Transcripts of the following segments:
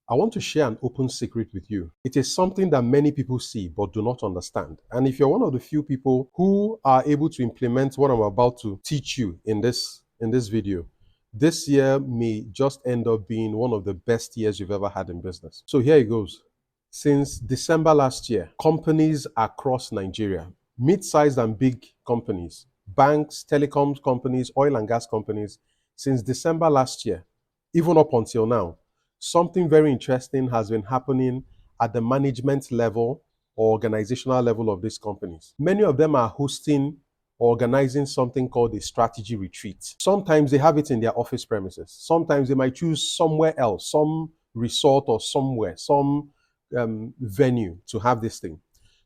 I want to share an open secret with you. It is something that many people see but do not understand. And if you're one of the few people who are able to implement what I'm about to teach you in this video, this year may just end up being one of the best years you've ever had in business. So here it goes. Since December last year, companies across Nigeria, mid-sized and big companies, banks, telecoms companies, oil and gas companies, since December last year, even up until now, something very interesting has been happening at the management level or organizational level of these companies. Many of them are hosting or organizing something called a strategy retreat. Sometimes they have it in their office premises. Sometimes they might choose somewhere else, some resort or somewhere, some venue to have this thing.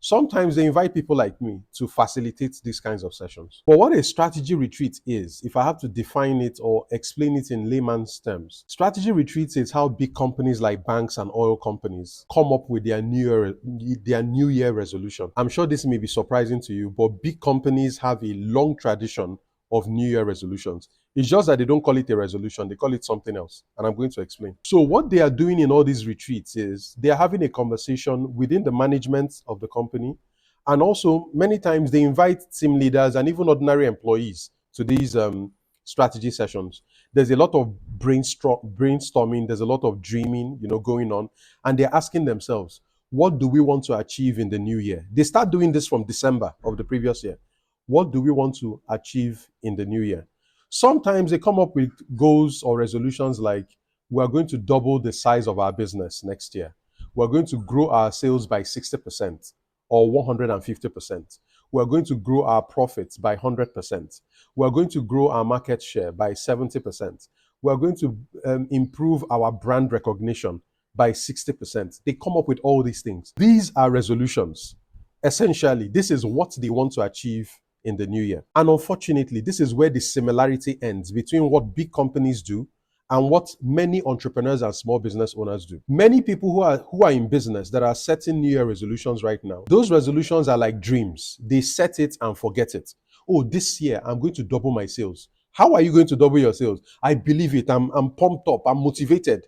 Sometimes they invite people like me to facilitate these kinds of sessions. But what a strategy retreat is, if I have to define it or explain it in layman's terms, strategy retreats is how big companies like banks and oil companies come up with their New Year resolution. I'm sure this may be surprising to you, but big companies have a long tradition of New Year resolutions. It's just that they don't call it a resolution, they call it something else. And I'm going to explain. So what they are doing in all these retreats is they are having a conversation within the management of the company. And also many times they invite team leaders and even ordinary employees to these strategy sessions. There's a lot of brainstorming, there's a lot of dreaming, going on. And they're asking themselves, what do we want to achieve in the new year? They start doing this from December of the previous year. What do we want to achieve in the new year? Sometimes they come up with goals or resolutions like, we're going to double the size of our business next year. We're going to grow our sales by 60% or 150%. We're going to grow our profits by 100%. We're going to grow our market share by 70%. We're going to improve our brand recognition by 60%. They come up with all these things. These are resolutions. Essentially, this is what they want to achieve in the new year. And unfortunately, this is where the similarity ends between what big companies do and what many entrepreneurs and small business owners do. Many people who are in business that are setting New Year resolutions right now, those resolutions are like dreams. They set it and forget it. Oh, this year I'm going to double my sales. How are you going to double your sales? I believe it. I'm pumped up. I'm motivated.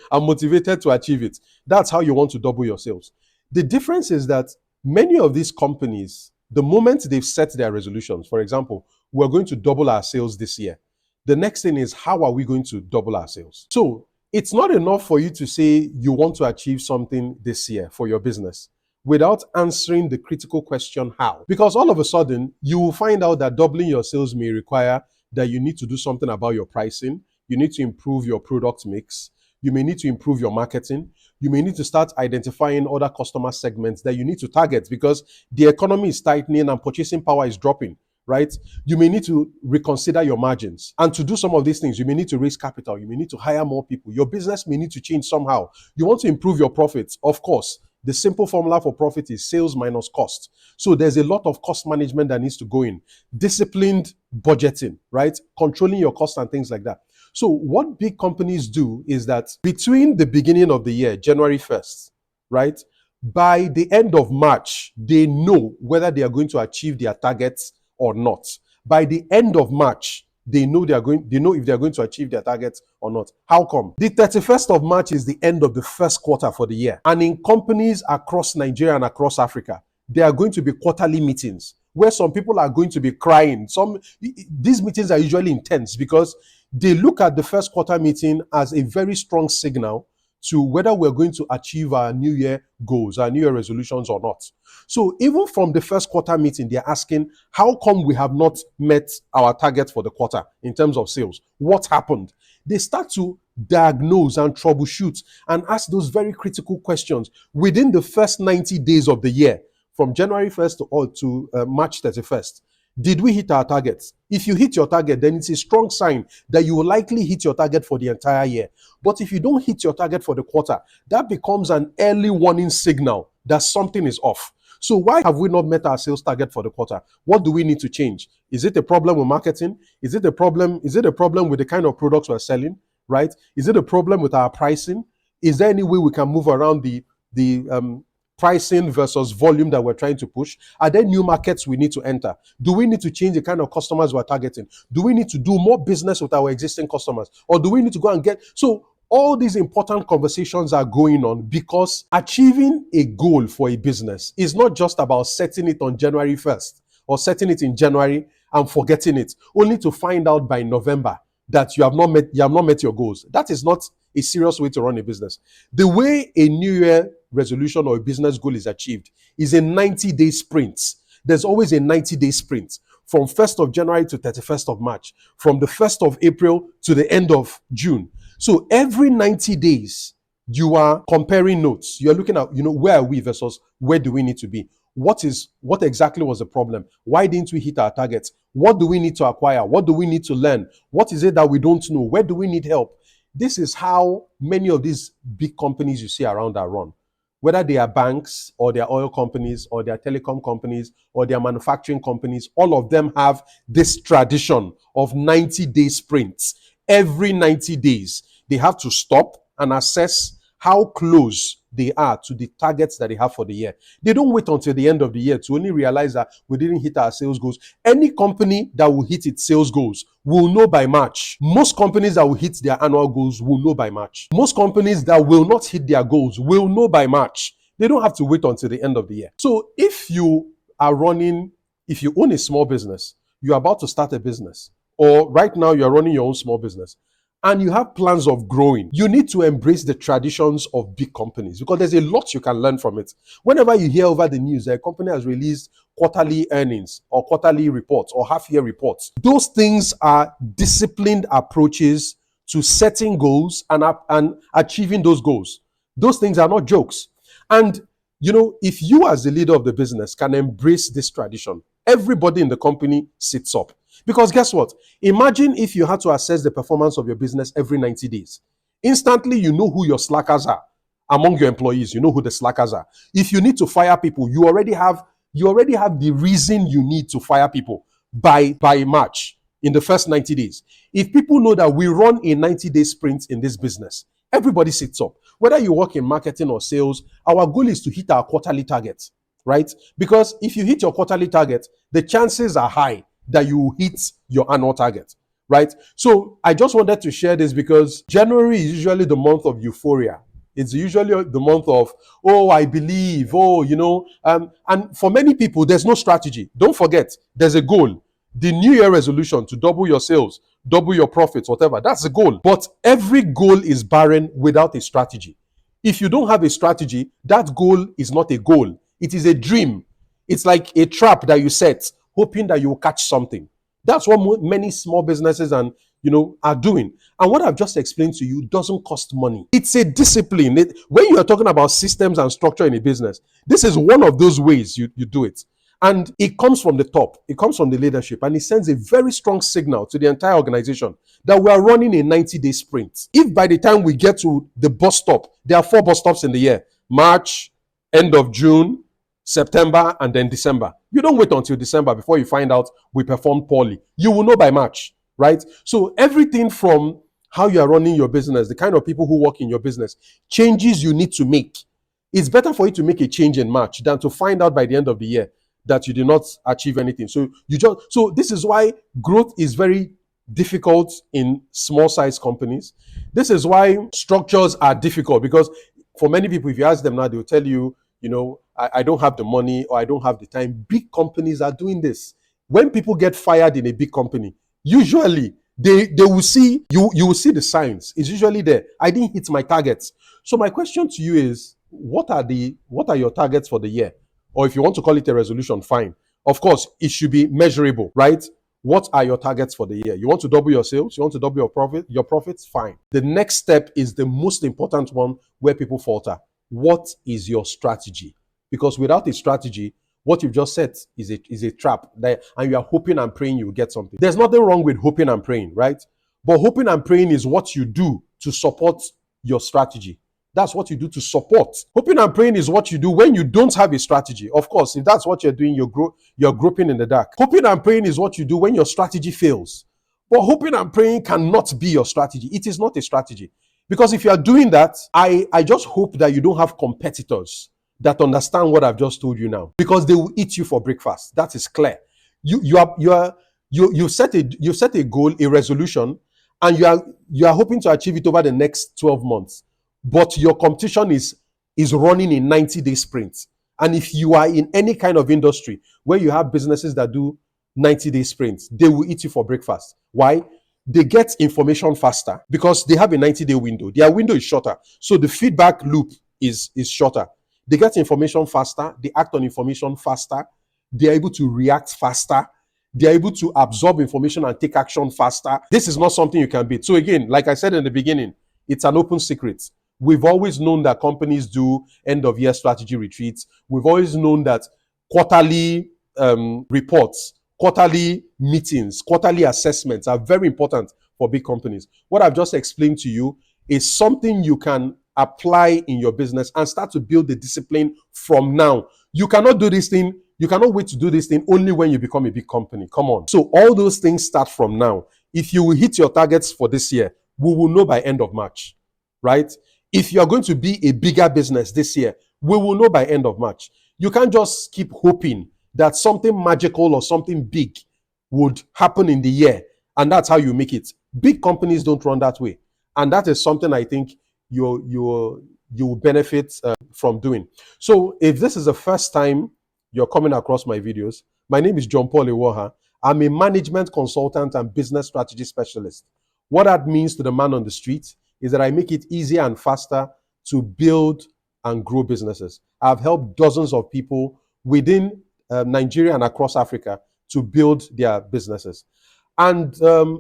I'm motivated to achieve it. That's how you want to double your sales. The difference is that many of these companies, the moment they've set their resolutions, for example, we're going to double our sales this year. The next thing is, how are we going to double our sales? So it's not enough for you to say you want to achieve something this year for your business without answering the critical question, how? Because all of a sudden, you will find out that doubling your sales may require that you need to do something about your pricing. You need to improve your product mix. You may need to improve your marketing. You may need to start identifying other customer segments that you need to target because the economy is tightening and purchasing power is dropping, right? You may need to reconsider your margins. And to do some of these things, you may need to raise capital. You may need to hire more people. Your business may need to change somehow. You want to improve your profits, of course. The simple formula for profit is sales minus cost. So there's a lot of cost management that needs to go in. Disciplined budgeting, right? Controlling your costs and things like that. So what big companies do is that between the beginning of the year, January 1st, right? By the end of March, they know whether they are going to achieve their targets or not. By the end of March, they know if they are going to achieve their targets or not. How come? The 31st of March is the end of the first quarter for the year. And in companies across Nigeria and across Africa, there are going to be quarterly meetings where some people are going to be crying. These meetings are usually intense because they look at the first quarter meeting as a very strong signal to whether we're going to achieve our New Year goals, our New Year resolutions or not. So even from the first quarter meeting, they're asking, how come we have not met our target for the quarter in terms of sales? What happened? They start to diagnose and troubleshoot and ask those very critical questions within the first 90 days of the year, from January 1st to March 31st. Did we hit our targets? If you hit your target, then it's a strong sign that you will likely hit your target for the entire year. But if you don't hit your target for the quarter, that becomes an early warning signal that something is off. So why have we not met our sales target for the quarter? What do we need to change? Is it a problem with marketing? Is it a problem with the kind of products we're selling, right? Is it a problem with our pricing? Is there any way we can move around the pricing versus volume that we're trying to push? Are there new markets we need to enter? Do we need to change the kind of customers we're targeting? Do we need to do more business with our existing customers? Or do we need to go and get... So All these important conversations are going on because achieving a goal for a business is not just about setting it on January 1st or setting it in January and forgetting it, only to find out by November that you have not met your goals. That is not a serious way to run a business. The way a New Year resolution or a business goal is achieved is a 90-day sprint. There's always a 90-day sprint from 1st of January to 31st of March, from the 1st of April to the end of June. So every 90 days, you are comparing notes. You're looking at, where are we versus where do we need to be? What exactly was the problem? Why didn't we hit our targets? What do we need to acquire? What do we need to learn? What is it that we don't know? Where do we need help? This is how many of these big companies you see around are run. Whether they are banks or they are oil companies or they are telecom companies or they are manufacturing companies, all of them have this tradition of 90-day sprints. Every 90 days, they have to stop and assess how close they are to the targets that they have for the year. They don't wait until the end of the year to only realize that we didn't hit our sales goals. Any company that will hit its sales goals will know by March. Most companies that will hit their annual goals will know by March. Most companies that will not hit their goals will know by March. They don't have to wait until the end of the year. So if you own a small business, you're about to start a business, or right now you're running your own small business, and you have plans of growing, you need to embrace the traditions of big companies because there's a lot you can learn from it. Whenever you hear over the news that a company has released quarterly earnings or quarterly reports or half-year reports, those things are disciplined approaches to setting goals and achieving those goals. Those things are not jokes. And, if you as the leader of the business can embrace this tradition, everybody in the company sits up. Because guess what? Imagine if you had to assess the performance of your business every 90 days. Instantly, you know who your slackers are. Among your employees, you know who the slackers are. If you need to fire people, you already have the reason you need to fire people by March, in the first 90 days. If people know that we run a 90-day sprint in this business, everybody sits up. Whether you work in marketing or sales, our goal is to hit our quarterly target, right? Because if you hit your quarterly target, the chances are high that you hit your annual target, right? So I just wanted to share this because January is usually the month of euphoria. It's usually the month of, I believe, and for many people, there's no strategy. Don't forget, there's a goal. The New Year resolution to double your sales, double your profits, whatever, that's the goal. But every goal is barren without a strategy. If you don't have a strategy, that goal is not a goal. It is a dream. It's like a trap that you set, hoping that you will catch something. That's what many small businesses are doing. And what I've just explained to you doesn't cost money. It's a discipline. When you are talking about systems and structure in a business, this is one of those ways you do it. And it comes from the top. It comes from the leadership. And it sends a very strong signal to the entire organization that we are running a 90-day sprint. If by the time we get to the bus stop, there are 4 bus stops in the year: March, end of June, September, and then December. You don't wait until December before you find out we performed poorly. You will know by March, right? So everything from how you are running your business, the kind of people who work in your business, changes you need to make. It's better for you to make a change in March than to find out by the end of the year that you did not achieve anything. So this is why growth is very difficult in small size companies. This is why structures are difficult, because for many people, if you ask them now, they'll tell you, I don't have the money or I don't have the time. Big companies are doing this. When people get fired in a big company, usually they will see, you will see the signs. It's usually there. I didn't hit my targets. So my question to you is, what are your targets for the year? Or if you want to call it a resolution, fine. Of course, it should be measurable, right? What are your targets for the year? You want to double your sales? You want to double your profits? Fine. The next step is the most important one where people falter. What is your strategy? Because without a strategy, what you've just said is a trap, and you are hoping and praying you will get something. There's nothing wrong with hoping and praying, right? But hoping and praying is what you do to support your strategy. That's what you do to support. Hoping and praying is what you do when you don't have a strategy. Of course, if that's what you're doing, you're groping in the dark. Hoping and praying is what you do when your strategy fails. But hoping and praying cannot be your strategy. It is not a strategy. Because if you are doing that, I just hope that you don't have competitors that understand what I've just told you now. Because they will eat you for breakfast. That is clear. You set a goal, a resolution, and you are hoping to achieve it over the next 12 months, but your competition is running in 90-day sprints. And if you are in any kind of industry where you have businesses that do 90-day sprints, they will eat you for breakfast. Why? They get information faster because they have a 90-day window. Their window is shorter. So the feedback loop is shorter. They get information faster. They act on information faster. They're able to react faster. They're able to absorb information and take action faster. This is not something you can beat. So again, like I said in the beginning, it's an open secret. We've always known that companies do end of year strategy retreats. We've always known that quarterly reports, quarterly meetings, quarterly assessments are very important for big companies. What I've just explained to you is something you can apply in your business and start to build the discipline from now. You cannot do this thing. You cannot wait to do this thing only when you become a big company. Come on. So all those things start from now. If you will hit your targets for this year, we will know by end of March, right? If you are going to be a bigger business this year, we will know by end of March. You can't just keep hoping that something magical or something big would happen in the year, and that's how you make it. Big companies don't run that way, and that is something I think you will benefit from doing. So if this is the first time you're coming across my videos, my name is John Paul Iwuoha. I'm a management consultant and business strategy specialist. What that means to the man on the street is that I make it easier and faster to build and grow businesses. I've helped dozens of people within Nigeria and across Africa to build their businesses. And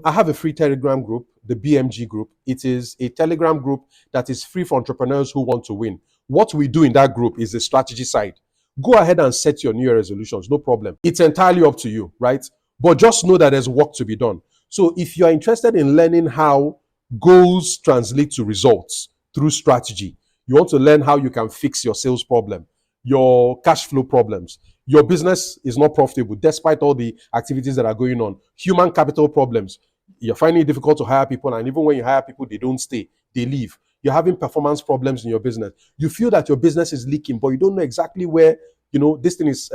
I have a free Telegram group, the BMG group. It is a Telegram group that is free for entrepreneurs who want to win. What we do in that group is the strategy side. Go ahead and set your New Year resolutions, no problem. It's entirely up to you, right? But just know that there's work to be done. So if you are interested in learning how goals translate to results through strategy, you want to learn how you can fix your sales problem, your cash flow problems, your business is not profitable despite all the activities that are going on, human capital problems, you're finding it difficult to hire people, and even when you hire people, they don't stay, they leave. You're having performance problems in your business. You feel that your business is leaking, but you don't know exactly where, this thing is,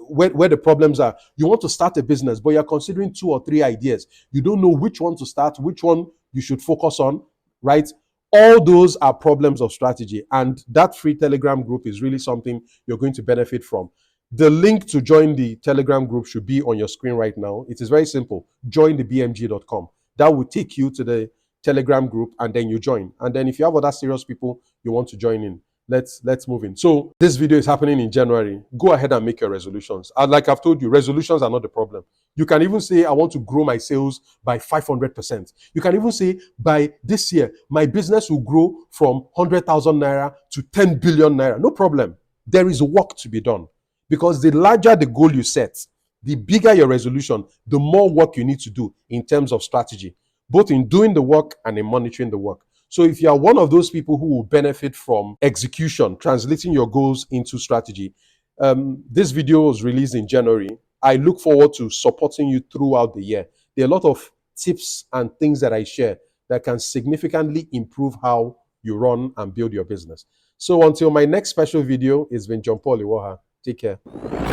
where the problems are. You want to start a business, but you're considering 2 or 3 ideas. You don't know which one to start, which one you should focus on, right? All those are problems of strategy. And that free Telegram group is really something you're going to benefit from. The link to join the Telegram group should be on your screen right now. It is very simple. Jointhebmg.com. That will take you to the Telegram group, and then you join. And then if you have other serious people you want to join in, let's move in. So this video is happening in January. Go ahead and make your resolutions. And like I've told you, resolutions are not the problem. You can even say, I want to grow my sales by 500%. You can even say, by this year, my business will grow from 100,000 naira to 10 billion naira. No problem. There is work to be done. Because the larger the goal you set, the bigger your resolution, the more work you need to do in terms of strategy, both in doing the work and in monitoring the work. So if you are one of those people who will benefit from execution, translating your goals into strategy, this video was released in January. I look forward to supporting you throughout the year. There are a lot of tips and things that I share that can significantly improve how you run and build your business. So until my next special video, it's been John Paul Iwuoha. Take care.